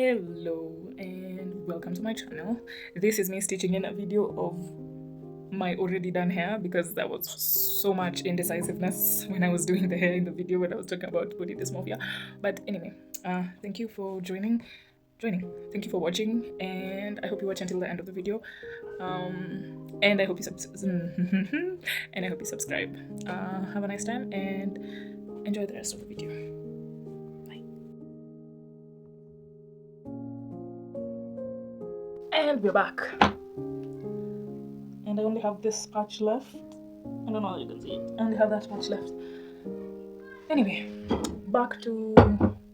Hello and welcome to my channel. This is me stitching in a video of my already done hair because there was so much indecisiveness when I was doing the hair in the video when I was talking about body dysmorphia. But anyway, thank you for joining. Thank you for watching, and I hope you watch until the end of the video. And I hope you subscribe. Have a nice time and enjoy the rest of the video. And we're back. And I only have this patch left. I don't know how you can see it. I only have that patch left. Anyway, back to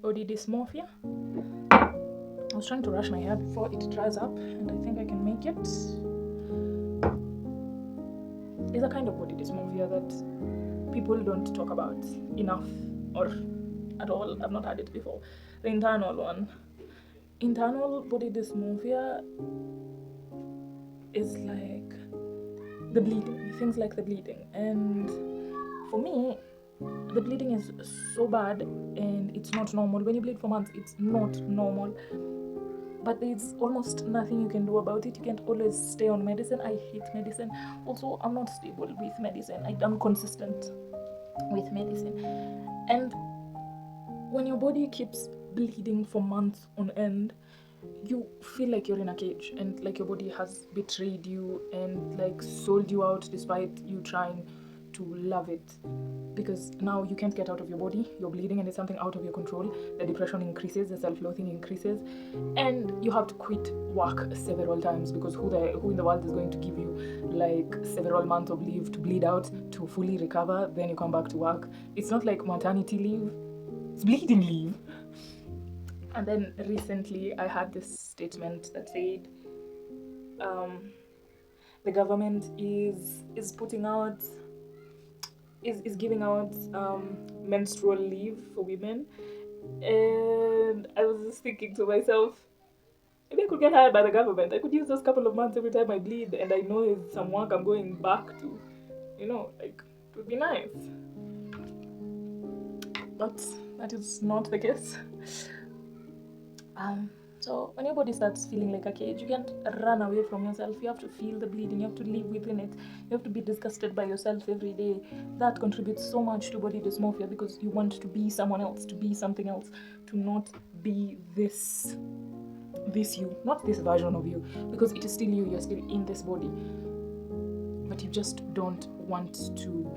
body dysmorphia. I was trying to rush my hair before it dries up, and I think I can make it. It's a kind of body dysmorphia that people don't talk about enough or at all. I've not had it before. The internal one. Internal body dysmorphia is like the bleeding, things like the bleeding. And for me, the bleeding is so bad and it's not normal. When you bleed for months, it's not normal. But there's almost nothing you can do about it. You can't always stay on medicine. I hate medicine. Also, I'm not stable with medicine. I'm consistent with medicine. And when your body keeps bleeding for months on end, you feel like you're in a cage and like your body has betrayed you and like sold you out despite you trying to love it, because now you can't get out of your body, you're bleeding and it's something out of your control. The depression increases, the self-loathing increases, and you have to quit work several times because who in the world is going to give you like several months of leave to bleed out to fully recover, then you come back to work. It's not like maternity leave, it's bleeding leave. And then recently I had this statement that said the government is giving out menstrual leave for women, and I was just thinking to myself, maybe I could get hired by the government. I could use those couple of months every time I bleed, and I know it's some work I'm going back to, like it would be nice. But that is not the case. So when your body starts feeling like a cage, you can't run away from yourself. You have to feel the bleeding. You have to live within it. You have to be disgusted by yourself every day. That contributes so much to body dysmorphia because you want to be someone else, to be something else, to not be this you, not this version of you, because it is still you. You're still in this body, but you just don't want to.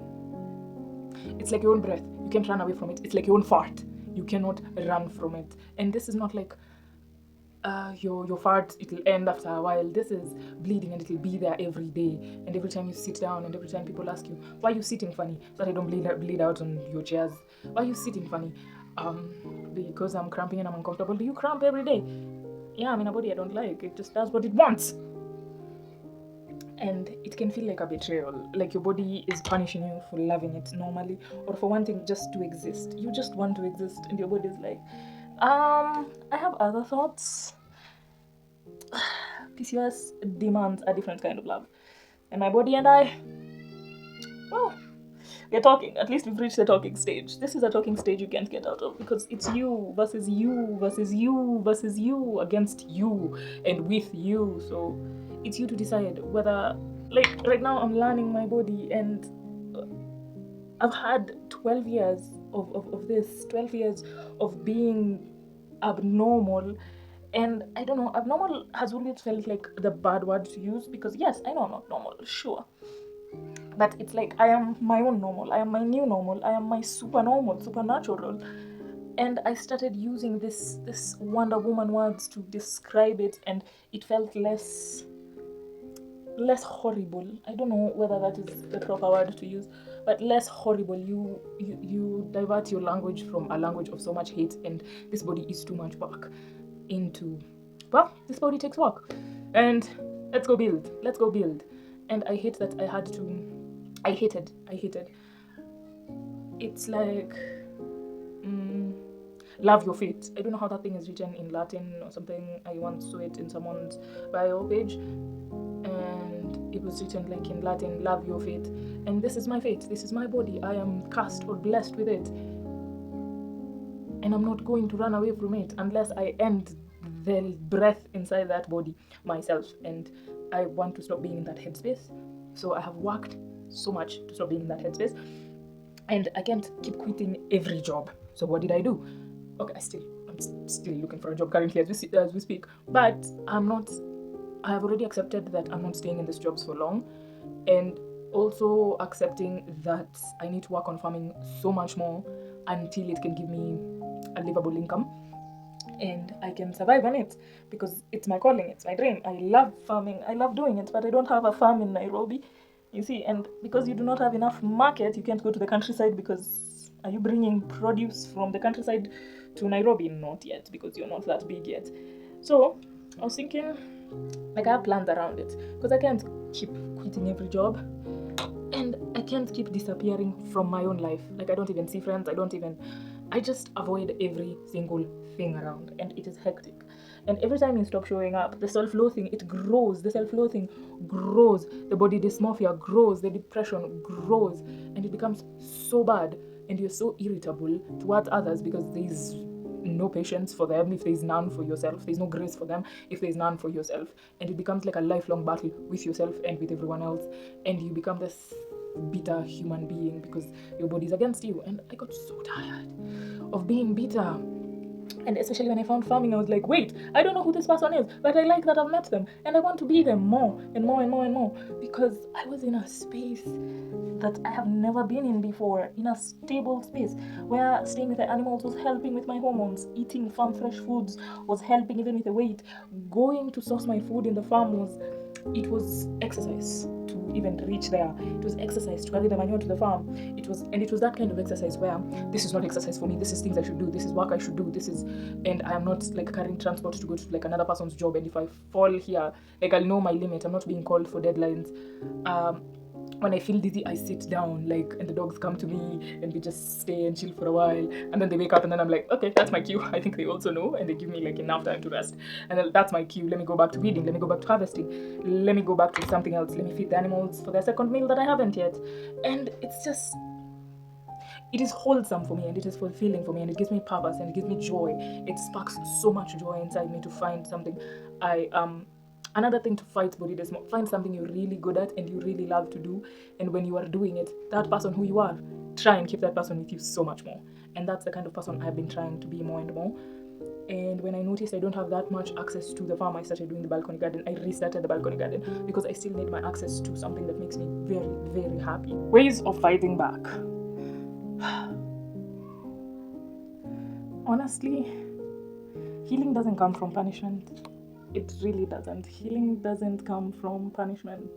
It's like your own breath. You can't run away from it. It's like your own fart. You cannot run from it. And this is not like your fart, it'll end after a while. This is bleeding and it'll be there every day. And every time you sit down and every time people ask you, why are you sitting funny? So that I don't bleed out on your chairs. Why are you sitting funny? Because I'm cramping and I'm uncomfortable. Do you cramp every day? Yeah, I'm in a body I don't like. It just does what it wants. And it can feel like a betrayal, like your body is punishing you for loving it normally or for wanting just to exist. You just want to exist and your body is like, I have other thoughts. PCOS demands a different kind of love. And my body and I, well, we're talking. At least we've reached the talking stage. This is a talking stage you can't get out of because it's you versus you versus you versus you against you and with you. So it's you to decide whether, like right now I'm learning my body and I've had 12 years of this, 12 years of being abnormal. And I don't know, abnormal has always felt like the bad word to use because yes, I know I'm not normal, sure. But it's like I am my own normal, I am my new normal, I am my supernatural. And I started using this Wonder Woman words to describe it, and it felt less horrible. I don't know whether that is the proper word to use, but less horrible. You divert your language from a language of so much hate, and this body is too much work into, well, this body takes work, and let's go build. And I hate that I hated. It's like love your fate. I don't know how that thing is written in Latin or something. I once saw it in someone's bio page, and it was written like in Latin, love your fate. And this is my fate. This is my body. I am cursed or blessed with it. And I'm not going to run away from it unless I end the breath inside that body myself, and I want to stop being in that headspace. So I have worked so much to stop being in that headspace, and I can't keep quitting every job. So what did I do? Okay, I'm still looking for a job currently as we speak, but I have already accepted that I'm not staying in these jobs for long, and also accepting that I need to work on farming so much more until it can give me a livable income and I can survive on it, because it's my calling, it's my dream. I love farming, I love doing it, but I don't have a farm in Nairobi, you see. And because you do not have enough market, you can't go to the countryside, because are you bringing produce from the countryside to Nairobi? Not yet, because you're not that big yet. So I was thinking, like, I have plans around it, because I can't keep quitting every job, and I can't keep disappearing from my own life. Like, I don't even see friends, I just avoid every single thing around, and it is hectic. And every time you stop showing up, the self-loathing, it grows. The self-loathing grows. The body dysmorphia grows. The depression grows. And it becomes so bad. And you're so irritable towards others because there's no patience for them if there's none for yourself. There's no grace for them if there's none for yourself. And it becomes like a lifelong battle with yourself and with everyone else. And you become this bitter human being because your body's against you. And I got so tired of being bitter. And especially when I found farming, I was like, wait, I don't know who this person is, but I like that I've met them, and I want to be them more and more and more and more, because I was in a space that I have never been in before, in a stable space where staying with the animals was helping with my hormones, eating farm fresh foods was helping even with the weight, going to source my food in the farm was exercise to even reach there. It was exercise to carry the manure to the farm. It was that kind of exercise where this is not exercise for me, this is things I should do, this is work I should do, and I am not like carrying transport to go to like another person's job, and if I fall here, like, I'll know my limit. I'm not being called for deadlines. When I feel dizzy, I sit down, like, and the dogs come to me and we just stay and chill for a while, and then they wake up, and then I'm like, okay, that's my cue. I think they also know, and they give me like enough time to rest, and then that's my cue. Let me go back to weeding, let me go back to harvesting, let me go back to something else, let me feed the animals for their second meal that I haven't yet. And it is wholesome for me, and it is fulfilling for me, and it gives me purpose, and it gives me joy. It sparks so much joy inside me to find something. Another thing to fight body dysmorphia, find something you're really good at and you really love to do, and when you are doing it, that person who you are, try and keep that person with you so much more. And that's the kind of person I've been trying to be more and more. And when I noticed I don't have that much access to the farm, I started doing the balcony garden. I restarted the balcony garden because I still need my access to something that makes me very, very happy. Ways of fighting back. Honestly, healing doesn't come from punishment. It really doesn't. Healing doesn't come from punishment.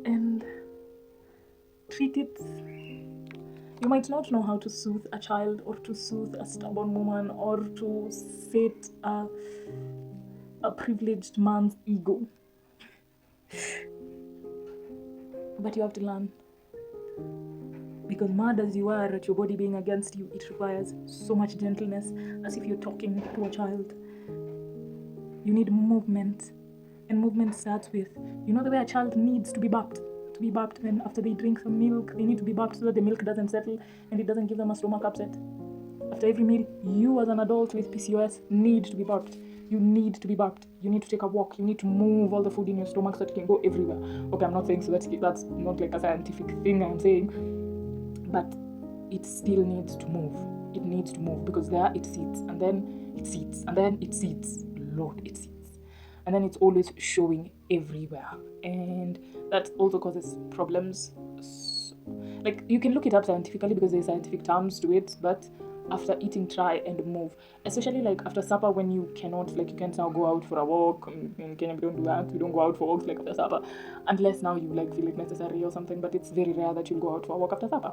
And treat it. You might not know how to soothe a child, or to soothe a stubborn woman, or to set a privileged man's ego. But you have to learn. Because mad as you are at your body being against you, it requires so much gentleness, as if you're talking to a child. You need movement, and movement starts with, the way a child needs to be bapped. To be bapped when after they drink some milk, they need to be bapped so that the milk doesn't settle and it doesn't give them a stomach upset. After every meal, you as an adult with PCOS need to be bapped. You need to be bapped. You need to take a walk. You need to move all the food in your stomach so that it can go everywhere. Okay, I'm not saying so that's not like a scientific thing I'm saying, but it still needs to move. It needs to move, because there it sits, and then it sits, and then it sits. Lord, it sits. And then it's always showing everywhere. And that also causes problems. Like, you can look it up scientifically because there's scientific terms to it, but after eating, try and move. Especially like after supper, when you cannot, like, you can't now go out for a walk. In Kenya, we don't do that. We don't go out for walks like after supper, unless now you like feel it necessary or something, but it's very rare that you'll go out for a walk after supper.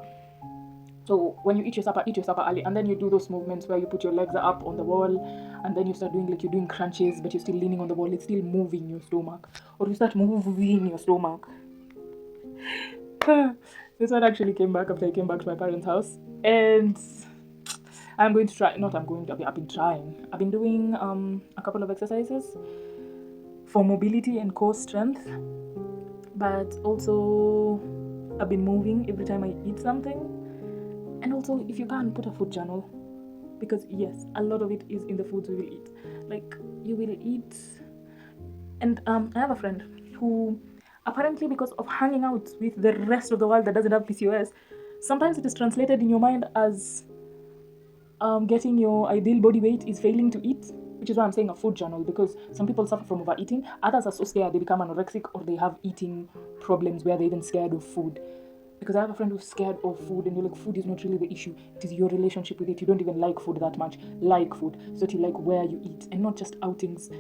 So when you eat your supper early, and then you do those movements where you put your legs up on the wall, and then you start doing, like, you're doing crunches, but you're still leaning on the wall. It's still moving your stomach, or you start moving your stomach. This one actually came back after I came back to my parents' house, and I've been trying. I've been doing a couple of exercises for mobility and core strength, but also I've been moving every time I eat something. And also, if you can, put a food journal, because yes, a lot of it is in the foods we will eat. Like you will eat, and I have a friend who apparently, because of hanging out with the rest of the world that doesn't have PCOS, sometimes it is translated in your mind as getting your ideal body weight is failing to eat, which is why I'm saying a food journal, because some people suffer from overeating, others are so scared they become anorexic, or they have eating problems where they're even scared of food. Because I have a friend who's scared of food, and you're like, food is not really the issue, it is your relationship with it. You don't even like food that much. Like food so that you like where you eat, and not just outings.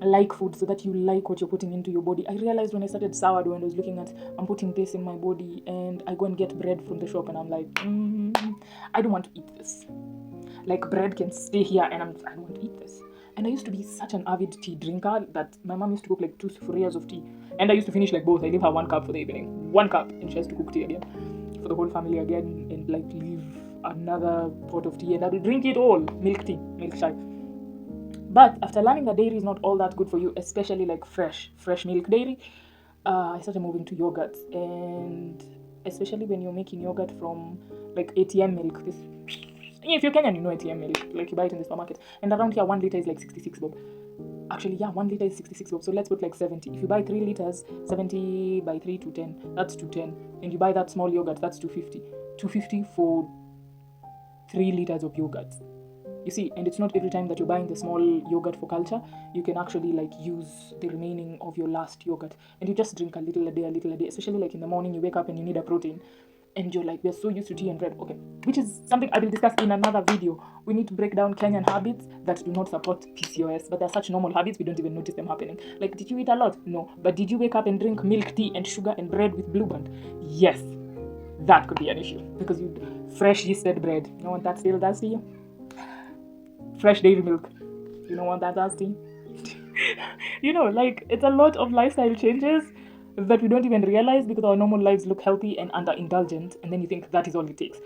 Like food so that you like what you're putting into your body. I realized when I started sourdough and I was looking at, I'm putting this in my body, and I go and get bread from the shop and I'm like, I don't want to eat this. Like, bread can stay here, and I don't want to eat this. And I used to be such an avid tea drinker that my mom used to cook like 2 sufurias of tea, and I used to finish like both. I leave her 1 cup for the evening, 1 cup, and she has to cook tea again for the whole family again, and like leave another pot of tea, and I will drink it all. Milk tea, milk chai. But after learning that dairy is not all that good for you, especially like fresh milk dairy, I started moving to yogurts. And especially when you're making yogurt from like ATM milk, this, if you're Kenyan, you know ATM milk, like you buy it in the supermarket. And around here, 1 liter is like 66 bob. Actually, yeah, 1 liter is 66 bob. So let's put like 70. If you buy 3 liters, 70 by 3, 210. That's 210. And you buy that small yogurt, that's 250. 250 for 3 liters of yogurt. You see, and it's not every time that you're buying the small yogurt for culture. You can actually like use the remaining of your last yogurt, and you just drink a little a day, especially like in the morning you wake up and you need a protein, and you're like, we're so used to tea and bread. Okay, which is something I will discuss in another video. We need to break down Kenyan habits that do not support PCOS, but they're such normal habits we don't even notice them happening. Like, did you eat a lot? No. But did you wake up and drink milk tea and sugar and bread with Blue Band? Yes. That could be an issue, because you fresh yeasted bread, you know what that still does to you? Fresh dairy milk, you know what that does to you? You know, like, it's a lot of lifestyle changes that we don't even realize, because our normal lives look healthy and underindulgent, and then you think that is all it takes.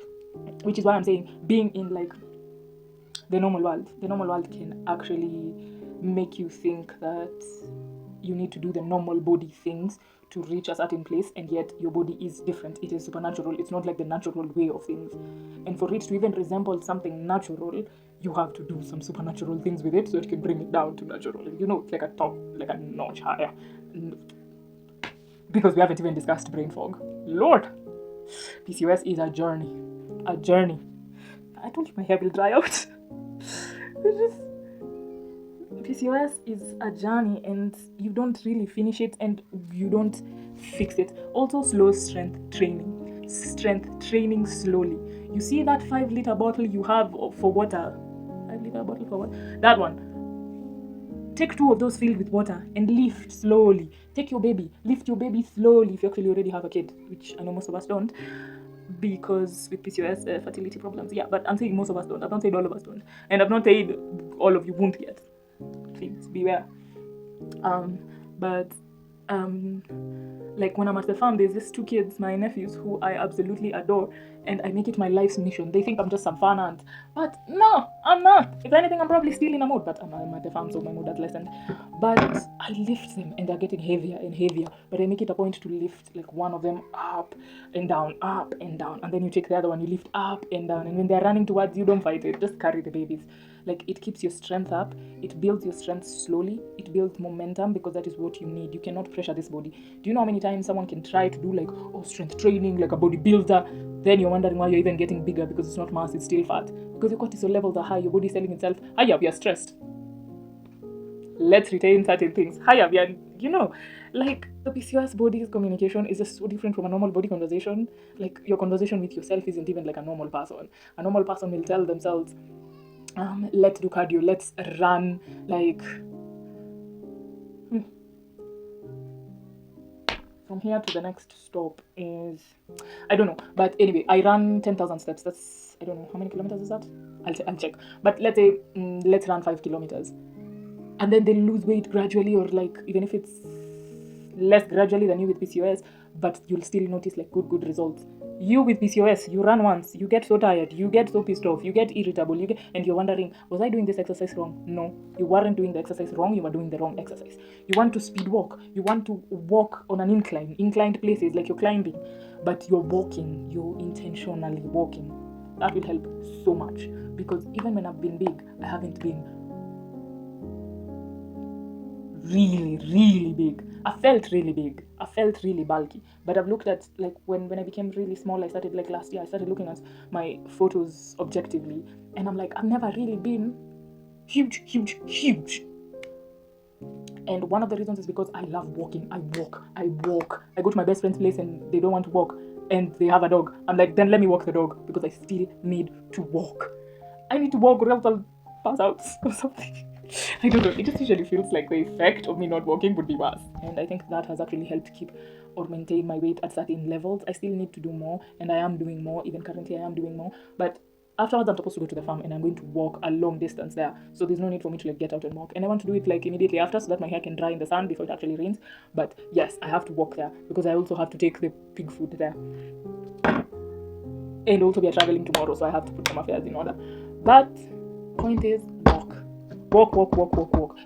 Which is why I'm saying, being in like the normal world can actually make you think that you need to do the normal body things to reach a certain place, and yet your body is different. It is supernatural. It's not like the natural way of things. And for it to even resemble something natural, you have to do some supernatural things with it so it can bring it down to natural. You know, it's like a top, like a notch higher. Because we haven't even discussed brain fog. Lord, PCOS is a journey. A journey. I told you my hair will dry out. PCOS is a journey, and you don't really finish it, and you don't fix it. Also, slow strength training. Strength training slowly. You see that 5 liter bottle you have for water? 5 liter bottle for water? That one. Take 2 of those filled with water and lift slowly. Take your baby. Lift your baby slowly if you actually already have a kid, which I know most of us don't, because with PCOS, fertility problems. Yeah, but I'm saying most of us don't. I've not said all of us don't. And I've not said all of you won't yet. Please beware. Like when I'm at the farm, there's these 2 kids, my nephews, who I absolutely adore, and I make it my life's mission. They think I'm just some fun aunt, but no, I'm not. If anything, I'm probably still in a mood, but I'm at the farm, so my mood has lessened. But I lift them, and they're getting heavier and heavier, but I make it a point to lift like one of them up and down, and then you take the other one, you lift up and down, and when they're running towards you, don't fight it, just carry the babies. Like, it keeps your strength up, it builds your strength slowly, it builds momentum, because that is what you need. You cannot pressure this body. Do you know how many times someone can try to do like, strength training, like a bodybuilder, then you're wondering why you're even getting bigger, because it's not mass, it's still fat, because your cortisol levels are high, your body's telling itself, hiya, we are stressed, let's retain certain things. Hiya, we are, like, the PCOS body's communication is just so different from a normal body conversation. Like, your conversation with yourself isn't even like a normal person. A normal person will tell themselves, let's do cardio, let's run, like, from here to the next stop is, I don't know, but anyway, I run 10,000 steps. That's, I don't know, how many kilometers is that? I'll check. But let's say, let's run 5 kilometers. And then they lose weight gradually, or like, even if it's less gradually than you with PCOS, but you'll still notice like good results. You with PCOS, you run once, you get so tired, you get so pissed off, you get irritable, and you're wondering, was I doing this exercise wrong? No, you weren't doing the exercise wrong, you were doing the wrong exercise. You want to speed walk, you want to walk on an inclined places, like you're climbing, but you're walking, you're intentionally walking. that will help so much, because even when I've been big, I haven't been really big. I felt really big. I felt really bulky. But I've looked at, like, when I became really small, I started, like, last year, I started looking at my photos objectively, and I'm like, I've never really been huge. And one of the reasons is because I love walking. I walk. I go to my best friend's place and they don't want to walk, and they have a dog. I'm like, then let me walk the dog, because I still need to walk. I need to walk or else I'll pass out or something. I don't know. It just usually feels like the effect of me not walking would be worse. And I think that has actually helped keep or maintain my weight at certain levels. I still need to do more, and I am doing more. Even currently, I am doing more. But afterwards, I'm supposed to go to the farm, and I'm going to walk a long distance there. So there's no need for me to, like, get out and walk. And I want to do it, like, immediately after, so that my hair can dry in the sun before it actually rains. But yes, I have to walk there, because I also have to take the pig food there. And also we are traveling tomorrow, so I have to put some affairs in order. But point is, walk.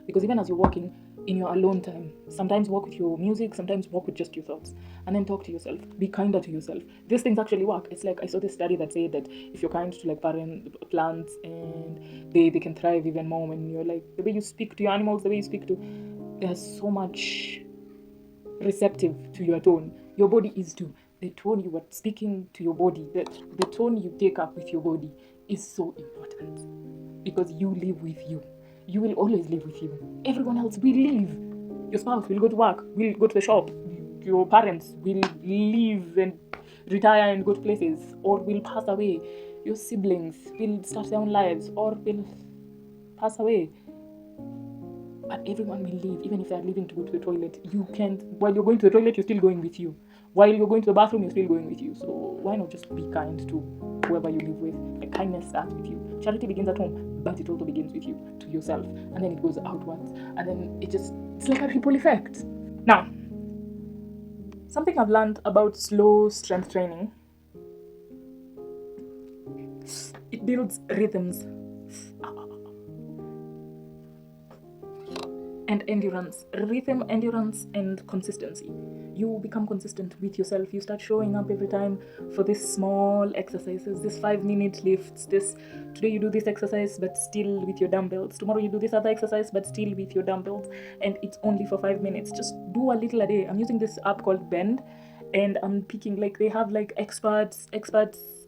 Because even as you're walking in your alone time, sometimes walk with your music, sometimes walk with just your thoughts, and then talk to yourself. Be kinder to yourself. These things actually work. It's like, I saw this study that said that if you're kind to, like, plants, and they can thrive even more when you're, like, the way you speak to your animals, the way you speak to, there's so much receptive to your tone. Your body is too. The tone you are speaking to your body, the tone you take up with your body is so important, because you live with you. You will always live with you. Everyone else will leave. Your spouse will go to work, will go to the shop. Your parents will leave and retire and go to places, or will pass away. Your siblings will start their own lives, or will pass away. But everyone will leave, even if they're leaving to go to the toilet. You can't, while you're going to the toilet, you're still going with you. While you're going to the bathroom, you're still going with you. So why not just be kind to whoever you live with? Like, kindness starts with you. Charity begins at home, but it also begins with you, to yourself. And then it goes outwards. And then it's like a ripple effect. Now, something I've learned about slow strength training, it builds rhythms and endurance. Rhythm, endurance, and consistency. You become consistent with yourself. You start showing up every time for these small exercises, this 5-minute lifts, today you do this exercise but still with your dumbbells, tomorrow you do this other exercise but still with your dumbbells, and it's only for 5 minutes. Just do a little a day. I'm using this app called Bend, and I'm picking, like, they have, like, experts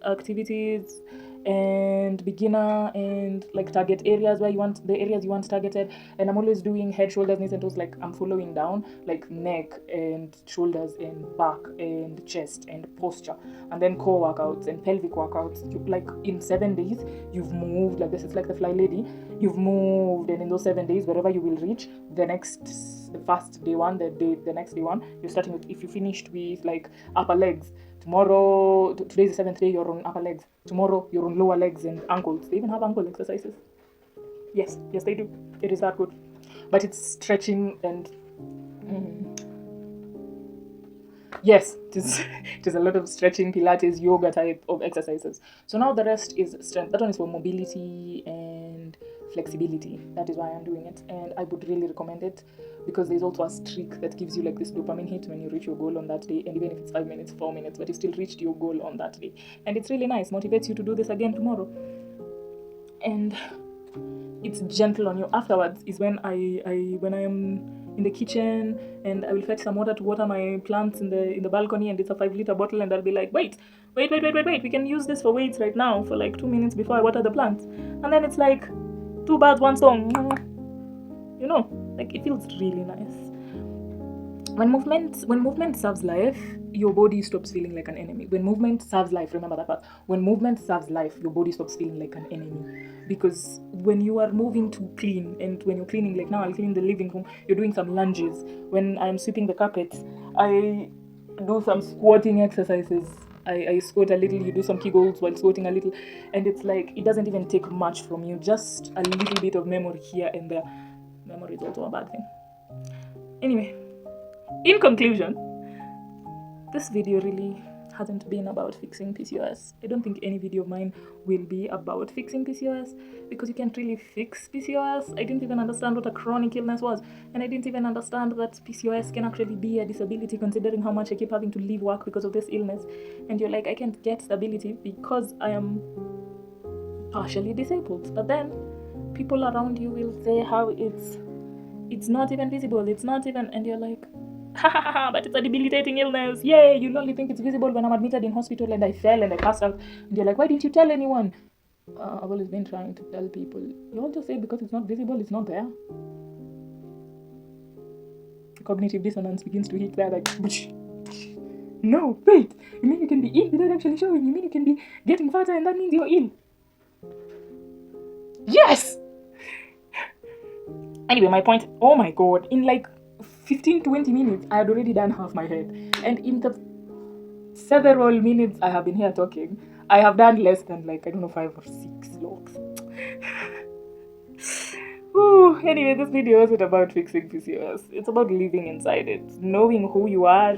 activities and beginner and, like, target areas where you want targeted. And I'm always doing head, shoulders, knees and toes. Like, I'm following down, like, neck and shoulders and back and chest and posture, and then core workouts and pelvic workouts. Like, in 7 days you've moved. Like, this is like the Fly Lady. You've moved, and in those 7 days, wherever you will reach, the next day one, the next day one, you're starting with, if you finished with, like, upper legs, tomorrow, today's the 7th day, you're on upper legs. Tomorrow, you're on lower legs and ankles. They even have ankle exercises. Yes, they do. It is that good. But it's stretching and... Yes, it is a lot of stretching, Pilates, yoga type of exercises. So now the rest is strength. That one is for mobility and flexibility. That is why I'm doing it. And I would really recommend it, because there's also a streak that gives you, like, this dopamine hit when you reach your goal on that day. And even if it's 5 minutes, 4 minutes, but you still reached your goal on that day. And it's really nice. Motivates you to do this again tomorrow. And it's gentle on you. Afterwards is when I am in the kitchen, and I will fetch some water to water my plants in the balcony, and it's a 5-liter bottle, and I'll be like, wait, we can use this for weights right now for, like, 2 minutes before I water the plants. And then it's like 2 birds, 1 song. You know, like, it feels really nice. When movement serves life, your body stops feeling like an enemy. When movement serves life, remember that part. When movement serves life, your body stops feeling like an enemy. Because when you are moving to clean, and when you're cleaning, like now I'll clean the living room, you're doing some lunges. When I'm sweeping the carpet, I do some squatting exercises. I squat a little, you do some kegels while squatting a little, and it's like, it doesn't even take much from you, just a little bit of memory here and there. Memory is also a bad thing. Anyway, in conclusion, this video really hasn't been about fixing PCOS. I don't think any video of mine will be about fixing PCOS, because you can't really fix PCOS. I didn't even understand what a chronic illness was, and I didn't even understand that PCOS can actually be a disability, considering how much I keep having to leave work because of this illness. And you're like, I can't get stability because I am partially disabled. But then people around you will say how it's not even visible, it's not even, and you're like, ha ha ha, but it's a debilitating illness. Yay, you'll only think it's visible when I'm admitted in hospital and I fell and I passed out. And you're like, why didn't you tell anyone? I've always been trying to tell people. You all just say because it's not visible, it's not there. Cognitive dissonance begins to hit there, like, no, wait, you mean you can be ill without actually showing? You mean you can be getting fatter and that means you're ill? Yes! Anyway, my point, oh my god, in like 15-20 minutes, I had already done half my head. And in the several minutes I have been here talking, I have done less than like, I don't know, 5 or 6 logs. Ooh, anyway, this video isn't about fixing PCOS. It's about living inside it, knowing who you are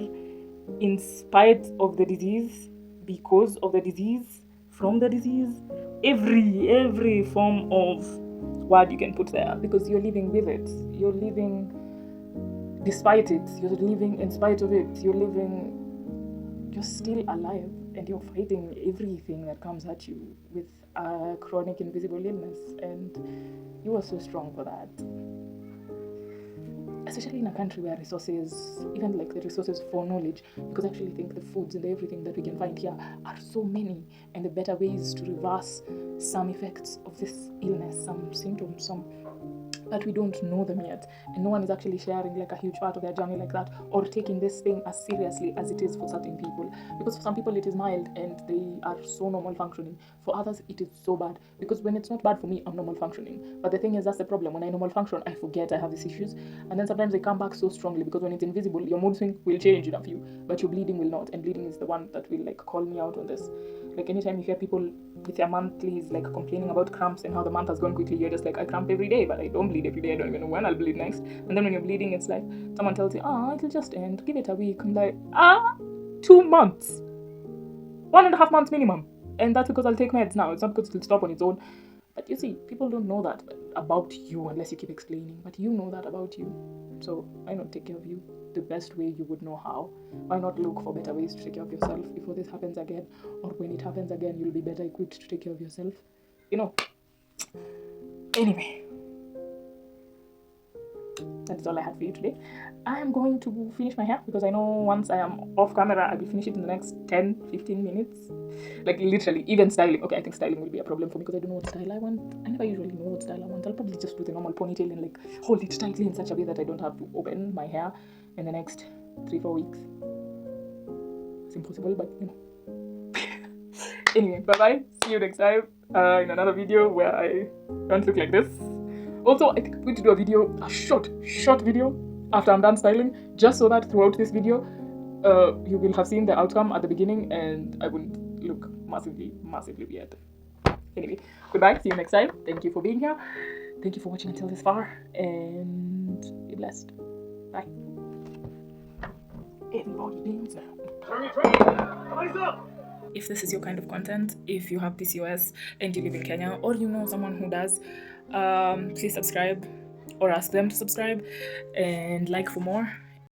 in spite of the disease, because of the disease, from the disease, every form of word you can put there, because you're living with it, you're living despite it, you're living in spite of it, you're still alive, and you're fighting everything that comes at you with a chronic invisible illness, and you are so strong for that. Especially in a country where resources, even like the resources for knowledge, because I actually think the foods and everything that we can find here are so many, and the better ways to reverse some effects of this illness, some symptoms, but we don't know them yet, and no one is actually sharing like a huge part of their journey like that, or taking this thing as seriously as it is for certain people, because for some people it is mild and they are so normal functioning. For others it is so bad, because when it's not bad for me, I'm normal functioning, but the thing is, that's the problem. When I normal function, I forget I have these issues, and then sometimes they come back so strongly, because when it's invisible, your mood swing will change in a few, but your bleeding will not, and bleeding is the one that will like call me out on this. Like anytime you hear people with their monthlies like complaining about cramps and how the month has gone quickly, you're just like, I cramp every day, but I don't bleed every day. I don't even know when I'll bleed next. And then when you're bleeding, it's like someone tells you, it'll just end, give it a week. I'm like, 2 months, 1.5 months minimum, and that's because I'll take meds now. It's not because it'll stop on its own. But you see, people don't know that about you unless you keep explaining, but you know that about you. So why not take care of you the best way you would know how? Why not look for better ways to take care of yourself before this happens again, or when it happens again, you'll be better equipped to take care of yourself, Anyway, that's all I had for you today. I'm going to finish my hair, because I know once I am off camera, I will finish it in the next 10-15 minutes. Like literally, even styling. Okay, I think styling will be a problem for me, because I don't know what style I want. I never usually know what style I want. I'll probably just do the normal ponytail and like hold it tightly in such a way that I don't have to open my hair in the next 3-4 weeks. It's impossible, but Anyway, bye-bye. See you next time in another video where I don't look like this. Also, I think I'm going to do a short video after I'm done styling, just so that throughout this video, you will have seen the outcome at the beginning and I wouldn't look massively weird. Anyway, goodbye. See you next time. Thank you for being here. Thank you for watching until this far, and be blessed. Bye. Everybody dance now. If this is your kind of content, if you have PCOS and you live in Kenya, or you know someone who does, please subscribe, or ask them to subscribe and like for more.